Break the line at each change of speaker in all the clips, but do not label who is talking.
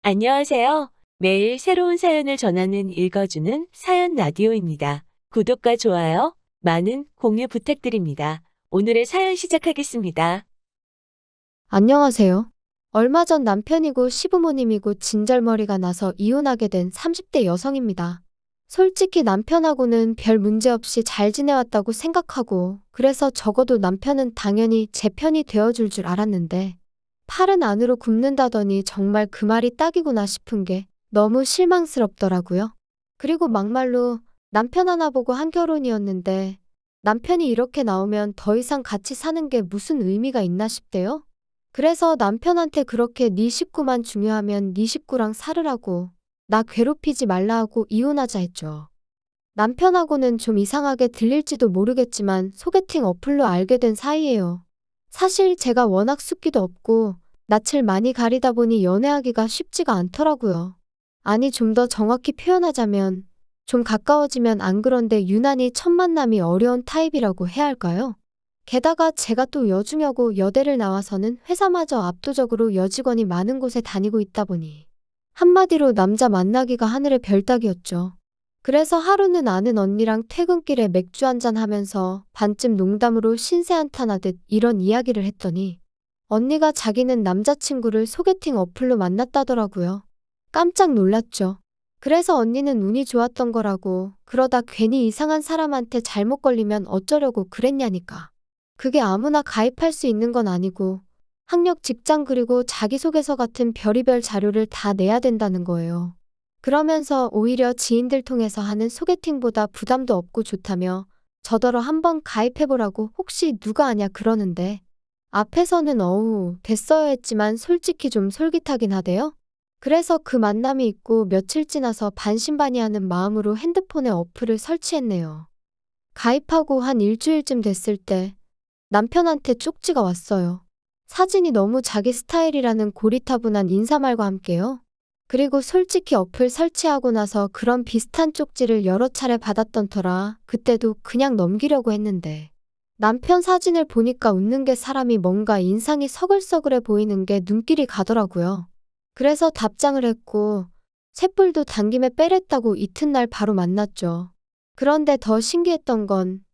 안녕하세요. 매일 새로운 사연을 전하는 읽어주는 사연 라디오입니다. 구독과 좋아요, 많은 공유 부탁드립니다. 오늘의 사연 시작하겠습니다.
안녕하세요. 얼마 전 남편이고 시부모님이고 진절머리가 나서 이혼하게 된 30대 여성입니다. 솔직히 남편하고는 별 문제 없이 잘 지내왔다고 생각하고, 그래서 적어도 남편은 당연히 제 편이 되어줄 줄 알았는데, 팔은 안으로 굽는다더니 정말 그 말이 딱이구나 싶은 게 너무 실망스럽더라고요. 그리고 막말로 남편 하나 보고 한 결혼이었는데, 남편이 이렇게 나오면 더 이상 같이 사는 게 무슨 의미가 있나 싶대요. 그래서 남편한테 그렇게 네 식구만 중요하면 네 식구랑 살으라고, 나 괴롭히지 말라 하고 이혼하자 했죠. 남편하고는 좀 이상하게 들릴지도 모르겠지만 소개팅 어플로 알게 된 사이예요. 사실 제가 워낙 숫기도 없고 낯을 많이 가리다 보니 연애하기가 쉽지가 않더라고요. 아니, 좀 더 정확히 표현하자면 좀 가까워지면 안 그런데 유난히 첫 만남이 어려운 타입이라고 해야 할까요? 게다가 제가 또 여중여고 여대를 나와서는 회사마저 압도적으로 여직원이 많은 곳에 다니고 있다 보니 한마디로 남자 만나기가 하늘의 별 따기였죠. 그래서 하루는 아는 언니랑 퇴근길에 맥주 한잔 하면서 반쯤 농담으로 신세 한탄하듯 이런 이야기를 했더니 언니가 자기는 남자친구를 소개팅 어플로 만났다더라고요. 깜짝 놀랐죠. 그래서 언니는 운이 좋았던 거라고, 그러다 괜히 이상한 사람한테 잘못 걸리면 어쩌려고 그랬냐니까. 그게 아무나 가입할 수 있는 건 아니고 학력, 직장 그리고 자기소개서 같은 별의별 자료를 다 내야 된다는 거예요. 그러면서 오히려 지인들 통해서 하는 소개팅보다 부담도 없고 좋다며 저더러 한번 가입해보라고 혹시 누가 아냐 그러는데, 앞에서는 어우 됐어요 했지만 솔직히 좀 솔깃하긴 하대요. 그래서 그 만남이 있고 며칠 지나서 반신반의하는 마음으로 핸드폰에 어플을 설치했네요. 가입하고 한 일주일쯤 됐을 때 남편한테 쪽지가 왔어요. 사진이 너무 자기 스타일이라는 고리타분한 인사말과 함께요. 그리고 솔직히 어플 설치하고 나서 그런 비슷한 쪽지를 여러 차례 받았던 터라 그때도 그냥 넘기려고 했는데, 남편 사진을 보니까 웃는 게 사람이 뭔가 인상이 서글서글해 보이는 게 눈길이 가더라고요. 그래서 답장을 했고 쇳불도 당김에 빼랬다고 이튿날 바로 만났죠. 그런데 더 신기했던 건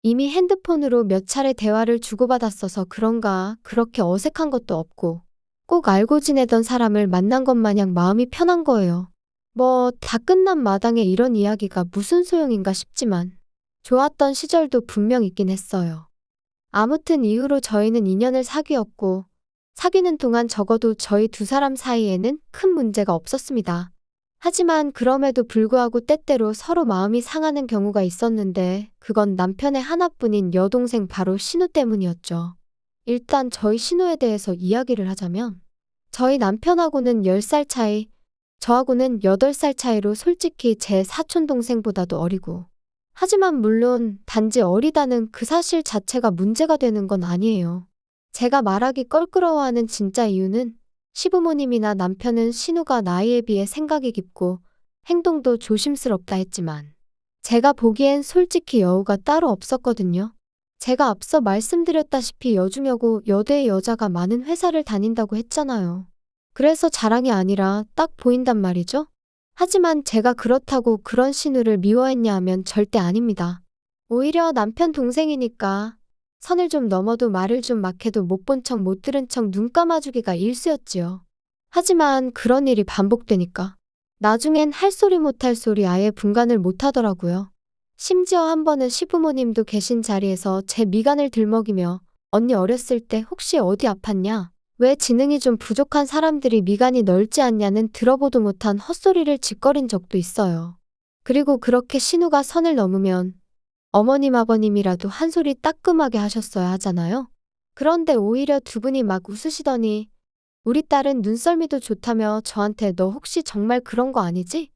이미 핸드폰으로 몇 차례 대화를 주고받았어서 그런가 그렇게 어색한 것도 없고 꼭 알고 지내던 사람을 만난 것 마냥 마음이 편한 거예요. 뭐 다 끝난 마당에 이런 이야기가 무슨 소용인가 싶지만 좋았던 시절도 분명 있긴 했어요. 아무튼 이후로 저희는 2년을 사귀었고 사귀는 동안 적어도 저희 두 사람 사이에는 큰 문제가 없었습니다. 하지만 그럼에도 불구하고 때때로 서로 마음이 상하는 경우가 있었는데 그건 남편의 하나뿐인 여동생 바로 신우 때문이었죠. 일단 저희 신우에 대해서 이야기를 하자면 저희 남편하고는 10살 차이, 저하고는 8살 차이로 솔직히 제 사촌동생보다도 어리고, 하지만 물론 단지 어리다는 그 사실 자체가 문제가 되는 건 아니에요. 제가 말하기 껄끄러워하는 진짜 이유는 시부모님이나 남편은 신우가 나이에 비해 생각이 깊고 행동도 조심스럽다 했지만 제가 보기엔 솔직히 여우가 따로 없었거든요. 제가 앞서 말씀드렸다시피 여중여고 여대의 여자가 많은 회사를 다닌다고 했잖아요. 그래서 자랑이 아니라 딱 보인단 말이죠. 하지만 제가 그렇다고 그런 신우를 미워했냐 하면 절대 아닙니다. 오히려 남편 동생이니까 선을 좀 넘어도 말을 좀 막 해도 못 본 척 못 들은 척 눈 감아주기가 일쑤였지요. 하지만 그런 일이 반복되니까 나중엔 할 소리 못할 소리 아예 분간을 못하더라고요. 심지어 한 번은 시부모님도 계신 자리에서 제 미간을 들먹이며 언니 어렸을 때 혹시 어디 아팠냐? 왜 지능이 좀 부족한 사람들이 미간이 넓지 않냐는 들어보도 못한 헛소리를 짓거린 적도 있어요. 그리고 그렇게 신우가 선을 넘으면 어머님 아버님이라도 한 소리 따끔하게 하셨어야 하잖아요. 그런데 오히려 두 분이 막 웃으시더니 우리 딸은 눈썰미도 좋다며 저한테 너 혹시 정말 그런 거 아니지?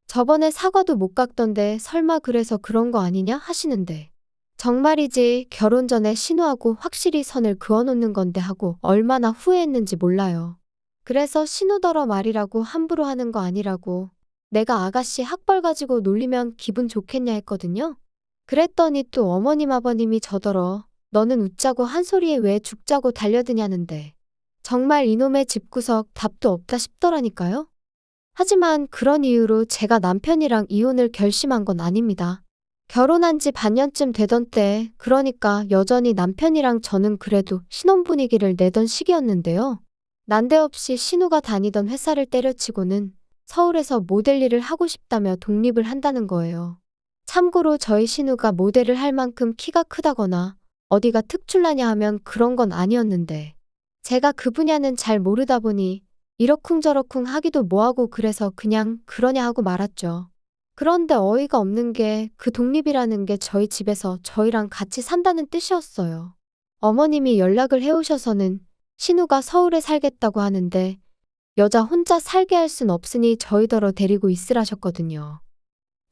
저번에 사과도 못 깎던데 설마 그래서 그런 거 아니냐 하시는데, 정말이지 결혼 전에 신우하고 확실히 선을 그어놓는 건데 하고 얼마나 후회했는지 몰라요. 그래서 신우더러 말이라고 함부로 하는 거 아니라고, 내가 아가씨 학벌 가지고 놀리면 기분 좋겠냐 했거든요. 그랬더니 또 어머님 아버님이 저더러 너는 웃자고 한 소리에 왜 죽자고 달려드냐는데, 정말 이놈의 집구석 답도 없다 싶더라니까요. 하지만 그런 이유로 제가 남편이랑 이혼을 결심한 건 아닙니다. 결혼한 지 반년쯤 되던 때, 그러니까 여전히 남편이랑 저는 그래도 신혼 분위기를 내던 시기였는데요. 난데없이 신우가 다니던 회사를 때려치고는 서울에서 모델 일을 하고 싶다며 독립을 한다는 거예요. 참고로 저희 신우가 모델을 할 만큼 키가 크다거나 어디가 특출나냐 하면 그런 건 아니었는데, 제가 그 분야는 잘 모르다 보니 이러쿵저러쿵 하기도 뭐하고 그래서 그냥 그러냐 하고 말았죠. 그런데 어이가 없는 게 그 독립이라는 게 저희 집에서 저희랑 같이 산다는 뜻이었어요. 어머님이 연락을 해오셔서는 신우가 서울에 살겠다고 하는데 여자 혼자 살게 할 순 없으니 저희더러 데리고 있으라셨거든요.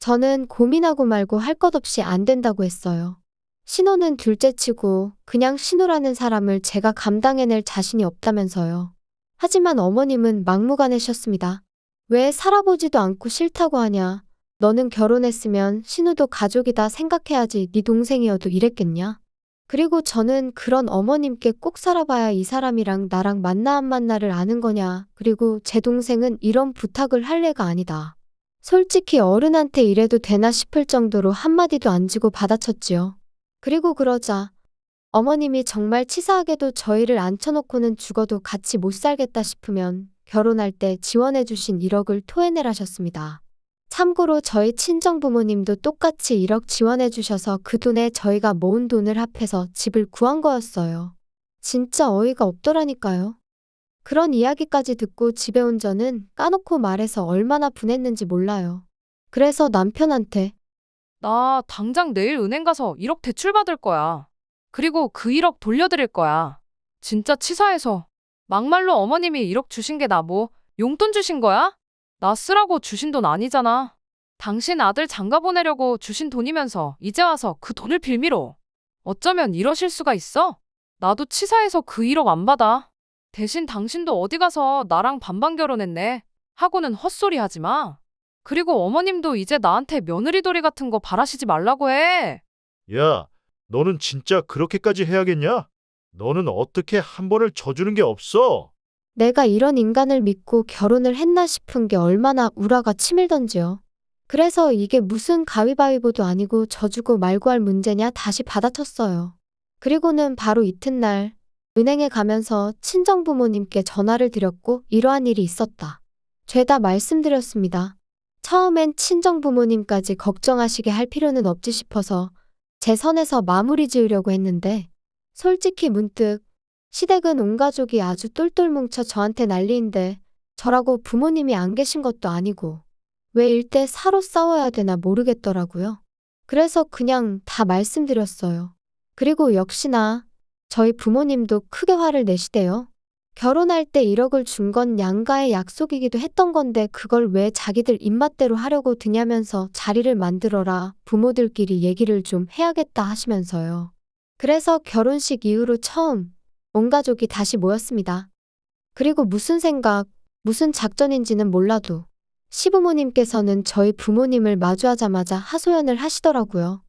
저는 고민하고 말고 할 것 없이 안 된다고 했어요. 신우는 둘째치고 그냥 신우라는 사람을 제가 감당해낼 자신이 없다면서요. 하지만 어머님은 막무가내셨습니다. 왜 살아보지도 않고 싫다고 하냐. 너는 결혼했으면 신우도 가족이다 생각해야지 네 동생이어도 이랬겠냐. 그리고 저는 그런 어머님께 꼭 살아봐야 이 사람이랑 나랑 만나 안 만나를 아는 거냐. 그리고 제 동생은 이런 부탁을 할 애가 아니다. 솔직히 어른한테 이래도 되나 싶을 정도로 한마디도 안 지고 받아쳤지요. 그리고 그러자 어머님이 정말 치사하게도 저희를 앉혀놓고는 죽어도 같이 못 살겠다 싶으면 결혼할 때 지원해주신 1억을 토해내라셨습니다. 참고로 저희 친정부모님도 똑같이 1억 지원해주셔서 그 돈에 저희가 모은 돈을 합해서 집을 구한 거였어요. 진짜 어이가 없더라니까요. 그런 이야기까지 듣고 집에 온 저는 까놓고 말해서 얼마나 분했는지 몰라요. 그래서 남편한테
나 당장 내일 은행 가서 1억 대출받을 거야. 그리고 그 1억 돌려드릴 거야. 진짜 치사해서. 막말로 어머님이 1억 주신 게 나 뭐 용돈 주신 거야? 나 쓰라고 주신 돈 아니잖아. 당신 아들 장가 보내려고 주신 돈이면서 이제 와서 그 돈을 빌미로. 어쩌면 이러실 수가 있어? 나도 치사해서 그 1억 안 받아. 대신 당신도 어디 가서 나랑 반반 결혼했네 하고는 헛소리 하지 마. 그리고 어머님도 이제 나한테 며느리돌이 같은 거 바라시지 말라고 해.
야, 너는 진짜 그렇게까지 해야겠냐? 너는 어떻게 한 번을 져주는 게 없어?
내가 이런 인간을 믿고 결혼을 했나 싶은 게 얼마나 우라가 치밀던지요. 그래서 이게 무슨 가위바위보도 아니고 져주고 말고 할 문제냐 다시 받아쳤어요. 그리고는 바로 이튿날 은행에 가면서 친정부모님께 전화를 드렸고 이러한 일이 있었다. 죄다 말씀드렸습니다. 처음엔 친정부모님까지 걱정하시게 할 필요는 없지 싶어서 제 선에서 마무리 지으려고 했는데 솔직히 문득 시댁은 온 가족이 아주 똘똘 뭉쳐 저한테 난리인데 저라고 부모님이 안 계신 것도 아니고 왜 일대 사로 싸워야 되나 모르겠더라고요. 그래서 그냥 다 말씀드렸어요. 그리고 역시나 저희 부모님도 크게 화를 내시대요. 결혼할 때 1억을 준 건 양가의 약속이기도 했던 건데 그걸 왜 자기들 입맛대로 하려고 드냐면서 자리를 만들어라 부모들끼리 얘기를 좀 해야겠다 하시면서요. 그래서 결혼식 이후로 처음 온 가족이 다시 모였습니다. 그리고 무슨 생각, 무슨 작전인지는 몰라도 시부모님께서는 저희 부모님을 마주하자마자 하소연을 하시더라고요.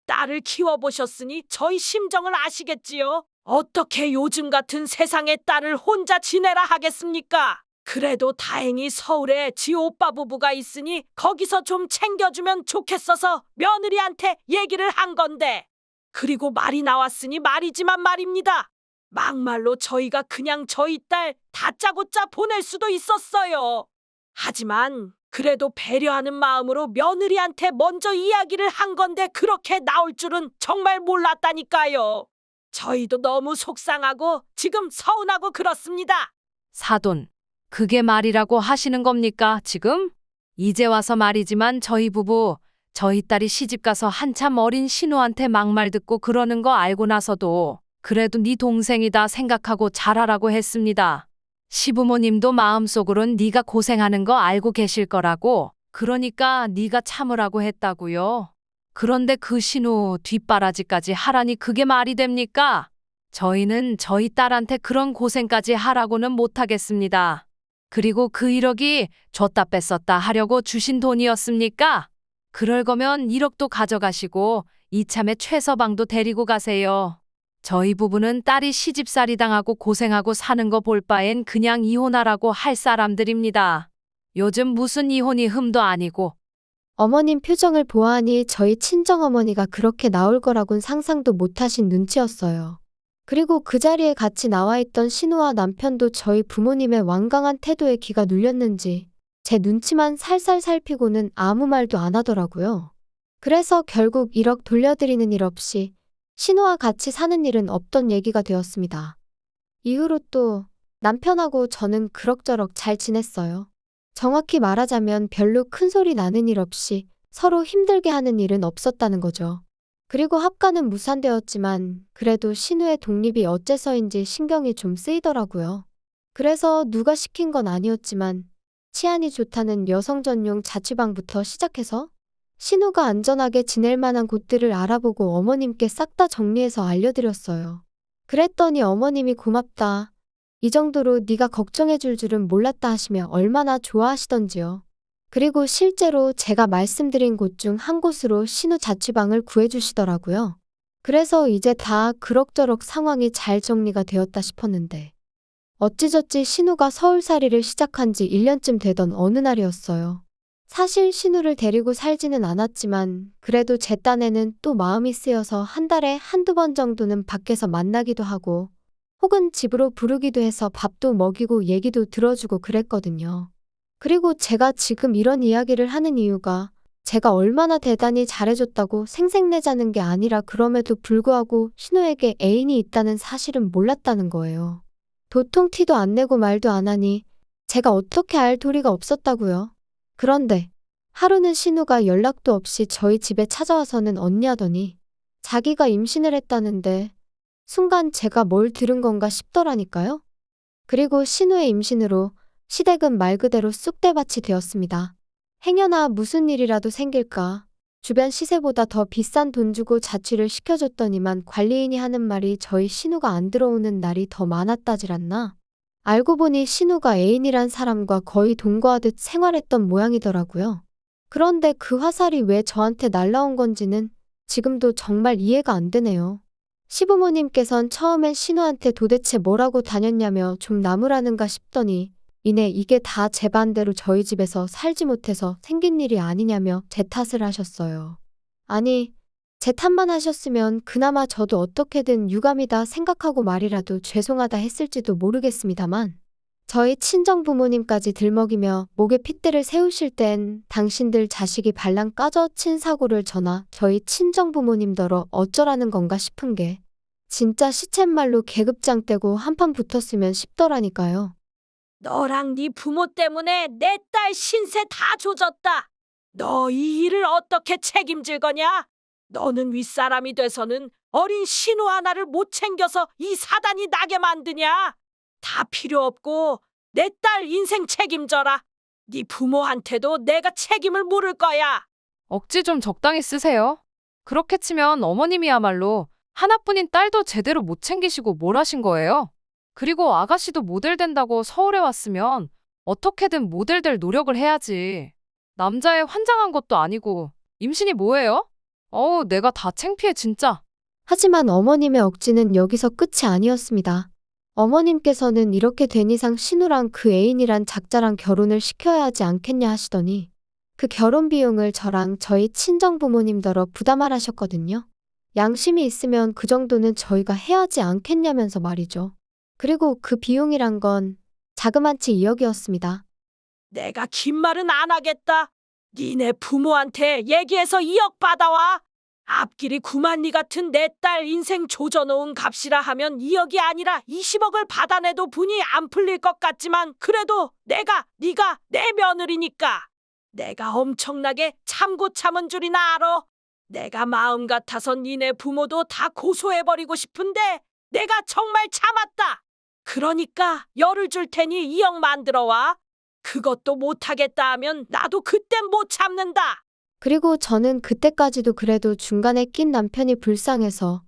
딸을 키워보셨으니 저희 심정을 아시겠지요? 어떻게 요즘 같은 세상에 딸을 혼자 지내라 하겠습니까? 그래도 다행히 서울에 지 오빠 부부가 있으니 거기서 좀 챙겨주면 좋겠어서 며느리한테 얘기를 한 건데. 그리고 말이 나왔으니 말이지만 말입니다. 막말로 저희가 그냥 저희 딸 다짜고짜 보낼 수도 있었어요. 하지만 그래도 배려하는 마음으로 며느리한테 먼저 이야기를 한 건데 그렇게 나올 줄은 정말 몰랐다니까요. 저희도 너무 속상하고 지금 서운하고 그렇습니다.
사돈, 그게 말이라고 하시는 겁니까, 지금? 이제 와서 말이지만 저희 부부, 저희 딸이 시집가서 한참 어린 신우한테 막말 듣고 그러는 거 알고 나서도 그래도 네 동생이다 생각하고 잘하라고 했습니다. 시부모님도 마음속으론 네가 고생하는 거 알고 계실 거라고, 그러니까 네가 참으라고 했다고요. 그런데 그 신우 뒷바라지까지 하라니 그게 말이 됩니까? 저희는 저희 딸한테 그런 고생까지 하라고는 못하겠습니다. 그리고 그 1억이 줬다 뺐었다 하려고 주신 돈이었습니까? 그럴 거면 1억도 가져가시고 이참에 최서방도 데리고 가세요. 저희 부부는 딸이 시집살이 당하고 고생하고 사는 거 볼 바엔 그냥 이혼하라고 할 사람들입니다. 요즘 무슨 이혼이 흠도 아니고.
어머님 표정을 보아하니 저희 친정어머니가 그렇게 나올 거라곤 상상도 못하신 눈치였어요. 그리고 그 자리에 같이 나와 있던 신우와 남편도 저희 부모님의 완강한 태도에 기가 눌렸는지 제 눈치만 살살 살피고는 아무 말도 안 하더라고요. 그래서 결국 1억 돌려드리는 일 없이 신우와 같이 사는 일은 없던 얘기가 되었습니다. 이후로 또 남편하고 저는 그럭저럭 잘 지냈어요. 정확히 말하자면 별로 큰 소리 나는 일 없이 서로 힘들게 하는 일은 없었다는 거죠. 그리고 합가는 무산되었지만 그래도 신우의 독립이 어째서인지 신경이 좀 쓰이더라고요. 그래서 누가 시킨 건 아니었지만 치안이 좋다는 여성 전용 자취방부터 시작해서 신우가 안전하게 지낼 만한 곳들을 알아보고 어머님께 싹 다 정리해서 알려드렸어요. 그랬더니 어머님이 고맙다. 이 정도로 네가 걱정해 줄 줄은 몰랐다 하시며 얼마나 좋아하시던지요. 그리고 실제로 제가 말씀드린 곳 중 한 곳으로 신우 자취방을 구해주시더라고요. 그래서 이제 다 그럭저럭 상황이 잘 정리가 되었다 싶었는데 어찌저찌 신우가 서울살이를 시작한 지 1년쯤 되던 어느 날이었어요. 사실 신우를 데리고 살지는 않았지만 그래도 제 딴에는 또 마음이 쓰여서 한 달에 한두 번 정도는 밖에서 만나기도 하고 혹은 집으로 부르기도 해서 밥도 먹이고 얘기도 들어주고 그랬거든요. 그리고 제가 지금 이런 이야기를 하는 이유가 제가 얼마나 대단히 잘해줬다고 생색내자는 게 아니라 그럼에도 불구하고 신우에게 애인이 있다는 사실은 몰랐다는 거예요. 도통 티도 안 내고 말도 안 하니 제가 어떻게 알 도리가 없었다고요. 그런데 하루는 신우가 연락도 없이 저희 집에 찾아와서는 언니 하더니 자기가 임신을 했다는데 순간 제가 뭘 들은 건가 싶더라니까요. 그리고 신우의 임신으로 시댁은 말 그대로 쑥대밭이 되었습니다. 행여나 무슨 일이라도 생길까 주변 시세보다 더 비싼 돈 주고 자취를 시켜줬더니만 관리인이 하는 말이 저희 신우가 안 들어오는 날이 더 많았다질 않나. 알고 보니 신우가 애인이란 사람과 거의 동거하듯 생활했던 모양이더라고요. 그런데 그 화살이 왜 저한테 날라온 건지는 지금도 정말 이해가 안 되네요. 시부모님께선 처음엔 신우한테 도대체 뭐라고 다녔냐며 좀 나무라는가 싶더니 이내 이게 다 제 반대로 저희 집에서 살지 못해서 생긴 일이 아니냐며 제 탓을 하셨어요. 아니, 제 탓만 하셨으면 그나마 저도 어떻게든 유감이다 생각하고 말이라도 죄송하다 했을지도 모르겠습니다만 저희 친정 부모님까지 들먹이며 목에 핏대를 세우실 땐 당신들 자식이 발랑 까져 친 사고를 전하 저희 친정 부모님더러 어쩌라는 건가 싶은 게 진짜 시쳇말로 계급장 떼고 한판 붙었으면 싶더라니까요.
너랑 네 부모 때문에 내 딸 신세 다 조졌다. 너 이 일을 어떻게 책임질 거냐? 너는 윗사람이 돼서는 어린 신우 하나를 못 챙겨서 이 사단이 나게 만드냐? 다 필요 없고 내 딸 인생 책임져라. 네 부모한테도 내가 책임을 물을 거야.
억지 좀 적당히 쓰세요. 그렇게 치면 어머님이야말로 하나뿐인 딸도 제대로 못 챙기시고 뭘 하신 거예요? 그리고 아가씨도 모델 된다고 서울에 왔으면 어떻게든 모델 될 노력을 해야지. 남자애 환장한 것도 아니고 임신이 뭐예요? 어우, 내가 다 창피해 진짜.
하지만 어머님의 억지는 여기서 끝이 아니었습니다. 어머님께서는 이렇게 된 이상 신우랑 그 애인이란 작자랑 결혼을 시켜야 하지 않겠냐 하시더니 그 결혼 비용을 저랑 저희 친정 부모님더러 부담하라셨거든요. 양심이 있으면 그 정도는 저희가 해야 하지 않겠냐면서 말이죠. 그리고 그 비용이란 건 자그만치 2억이었습니다.
내가 긴 말은 안 하겠다. 니네 부모한테 얘기해서 2억 받아와. 앞길이 구만리 같은 내 딸 인생 조져놓은 값이라 하면 2억이 아니라 20억을 받아내도 분이 안 풀릴 것 같지만 그래도 네가 내 며느리니까 내가 엄청나게 참고 참은 줄이나 알아. 내가 마음 같아서 니네 부모도 다 고소해버리고 싶은데 내가 정말 참았다. 그러니까 열을 줄 테니 2억 만들어와. 그것도 못하겠다 하면 나도 그땐 못 참는다.
그리고 저는 그때까지도 그래도 중간에 낀 남편이 불쌍해서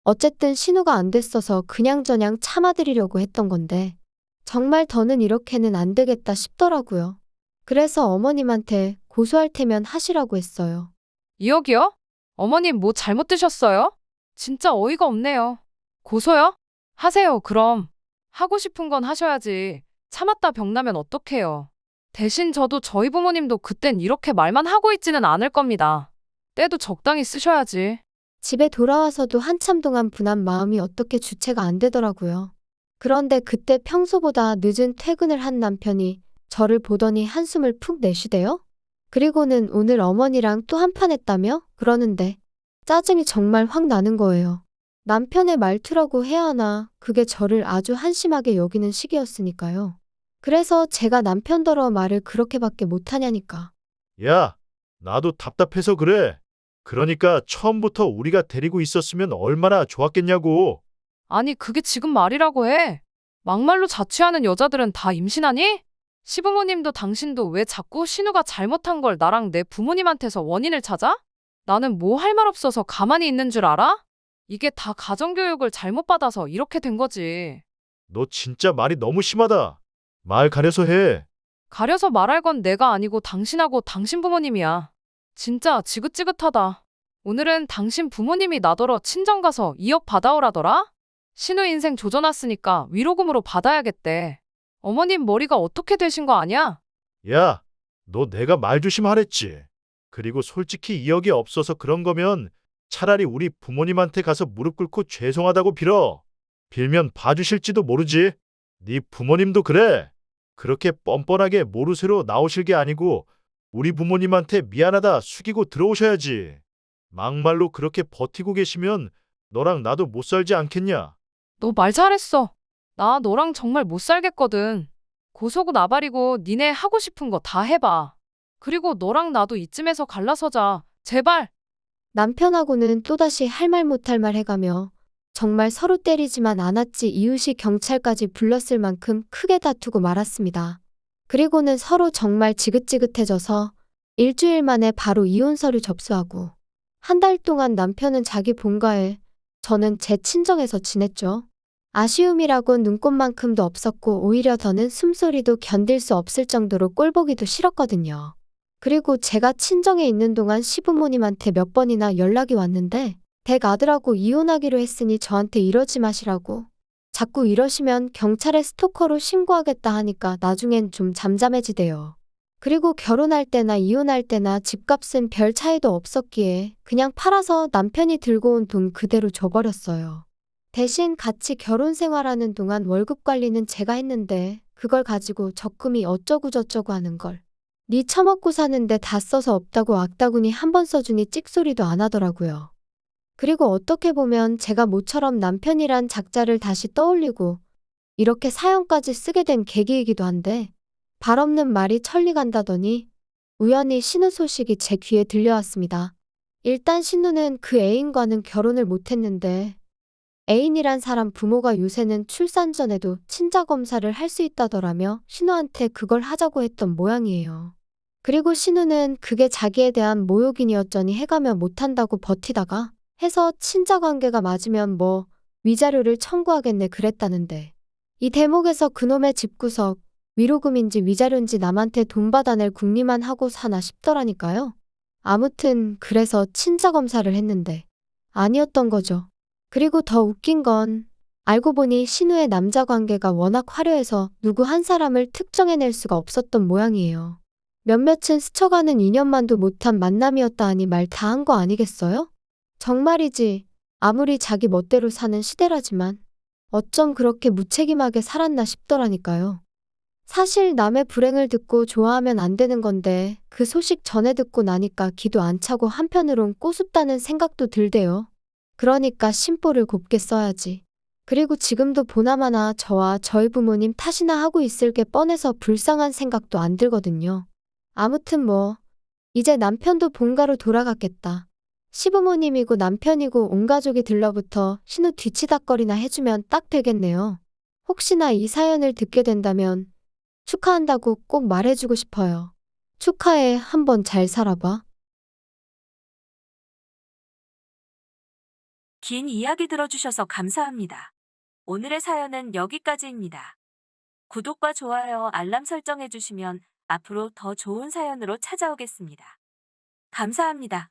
어쨌든 신우가 안 됐어서 그냥저냥 참아드리려고 했던 건데 정말 더는 이렇게는 안 되겠다 싶더라고요. 그래서 어머님한테 고소할 테면 하시라고 했어요.
2억이요? 어머님 뭐 잘못 드셨어요? 진짜 어이가 없네요. 고소요? 하세요, 그럼. 하고 싶은 건 하셔야지. 참았다 병나면 어떡해요. 대신 저도 저희 부모님도 그땐 이렇게 말만 하고 있지는 않을 겁니다. 때도 적당히 쓰셔야지.
집에 돌아와서도 한참 동안 분한 마음이 어떻게 주체가 안 되더라고요. 그런데 그때 평소보다 늦은 퇴근을 한 남편이 저를 보더니 한숨을 푹 내쉬대요. 그리고는 오늘 어머니랑 또 한판 했다며 그러는데 짜증이 정말 확 나는 거예요. 남편의 말투라고 해야 하나 그게 저를 아주 한심하게 여기는 시기였으니까요. 그래서 제가 남편더러 말을 그렇게밖에 못하냐니까.
야, 나도 답답해서 그래. 그러니까 처음부터 우리가 데리고 있었으면 얼마나 좋았겠냐고.
아니, 그게 지금 말이라고 해. 막말로 자취하는 여자들은 다 임신하니? 시부모님도 당신도 왜 자꾸 신우가 잘못한 걸 나랑 내 부모님한테서 원인을 찾아? 나는 뭐 할 말 없어서 가만히 있는 줄 알아? 이게 다 가정교육을 잘못 받아서 이렇게 된 거지.
너 진짜 말이 너무 심하다. 말 가려서 해.
가려서 말할 건 내가 아니고 당신하고 당신 부모님이야. 진짜 지긋지긋하다. 오늘은 당신 부모님이 나더러 친정 가서 2억 받아오라더라? 신우 인생 조져놨으니까 위로금으로 받아야겠대. 어머님 머리가 어떻게 되신 거 아냐?
야, 너 내가 말 조심하랬지. 그리고 솔직히 2억이 없어서 그런 거면 차라리 우리 부모님한테 가서 무릎 꿇고 죄송하다고 빌어. 빌면 봐주실지도 모르지. 네 부모님도 그래. 그렇게 뻔뻔하게 모르쇠로 나오실 게 아니고 우리 부모님한테 미안하다 숙이고 들어오셔야지. 막말로 그렇게 버티고 계시면 너랑 나도 못 살지 않겠냐?
너 말 잘했어. 나 너랑 정말 못 살겠거든. 고소고 나발이고 니네 하고 싶은 거 다 해봐. 그리고 너랑 나도 이쯤에서 갈라서자. 제발.
남편하고는 또다시 할 말 못할 말 해가며 정말 서로 때리지만 않았지 이웃이 경찰까지 불렀을 만큼 크게 다투고 말았습니다. 그리고는 서로 정말 지긋지긋해져서 일주일 만에 바로 이혼 서류 접수하고 한 달 동안 남편은 자기 본가에 저는 제 친정에서 지냈죠. 아쉬움이라곤 눈꽃만큼도 없었고 오히려 더는 숨소리도 견딜 수 없을 정도로 꼴보기도 싫었거든요. 그리고 제가 친정에 있는 동안 시부모님한테 몇 번이나 연락이 왔는데 댁 아들하고 이혼하기로 했으니 저한테 이러지 마시라고. 자꾸 이러시면 경찰에 스토커로 신고하겠다 하니까 나중엔 좀 잠잠해지대요. 그리고 결혼할 때나 이혼할 때나 집값은 별 차이도 없었기에 그냥 팔아서 남편이 들고 온 돈 그대로 줘버렸어요. 대신 같이 결혼 생활하는 동안 월급 관리는 제가 했는데 그걸 가지고 적금이 어쩌고저쩌고 하는 걸. 니 처먹고 사는데 다 써서 없다고 악다구니 한 번 써주니 찍소리도 안 하더라고요. 그리고 어떻게 보면 제가 모처럼 남편이란 작자를 다시 떠올리고 이렇게 사연까지 쓰게 된 계기이기도 한데 발 없는 말이 천리 간다더니 우연히 신우 소식이 제 귀에 들려왔습니다. 일단 신우는 그 애인과는 결혼을 못했는데 애인이란 사람 부모가 요새는 출산 전에도 친자 검사를 할 수 있다더라며 신우한테 그걸 하자고 했던 모양이에요. 그리고 신우는 그게 자기에 대한 모욕이었더니 해가며 못한다고 버티다가 해서 친자 관계가 맞으면 뭐 위자료를 청구하겠네 그랬다는데 이 대목에서 그놈의 집구석 위로금인지 위자료인지 남한테 돈 받아낼 궁리만 하고 사나 싶더라니까요. 아무튼 그래서 친자 검사를 했는데 아니었던 거죠. 그리고 더 웃긴 건 알고 보니 신우의 남자 관계가 워낙 화려해서 누구 한 사람을 특정해낼 수가 없었던 모양이에요. 몇몇은 스쳐가는 인연만도 못한 만남이었다 하니 말 다 한 거 아니겠어요? 정말이지 아무리 자기 멋대로 사는 시대라지만 어쩜 그렇게 무책임하게 살았나 싶더라니까요. 사실 남의 불행을 듣고 좋아하면 안 되는 건데 그 소식 전해 듣고 나니까 기도 안 차고 한편으론 꼬숩다는 생각도 들대요. 그러니까 심보를 곱게 써야지. 그리고 지금도 보나마나 저와 저희 부모님 탓이나 하고 있을 게 뻔해서 불쌍한 생각도 안 들거든요. 아무튼 뭐 이제 남편도 본가로 돌아갔겠다. 시부모님이고 남편이고 온 가족이 들러붙어 신우 뒤치다꺼리나 해주면 딱 되겠네요. 혹시나 이 사연을 듣게 된다면 축하한다고 꼭 말해주고 싶어요. 축하해, 한번 잘 살아봐.
긴 이야기 들어주셔서 감사합니다. 오늘의 사연은 여기까지입니다. 구독과 좋아요, 알람 설정해주시면 앞으로 더 좋은 사연으로 찾아오겠습니다. 감사합니다.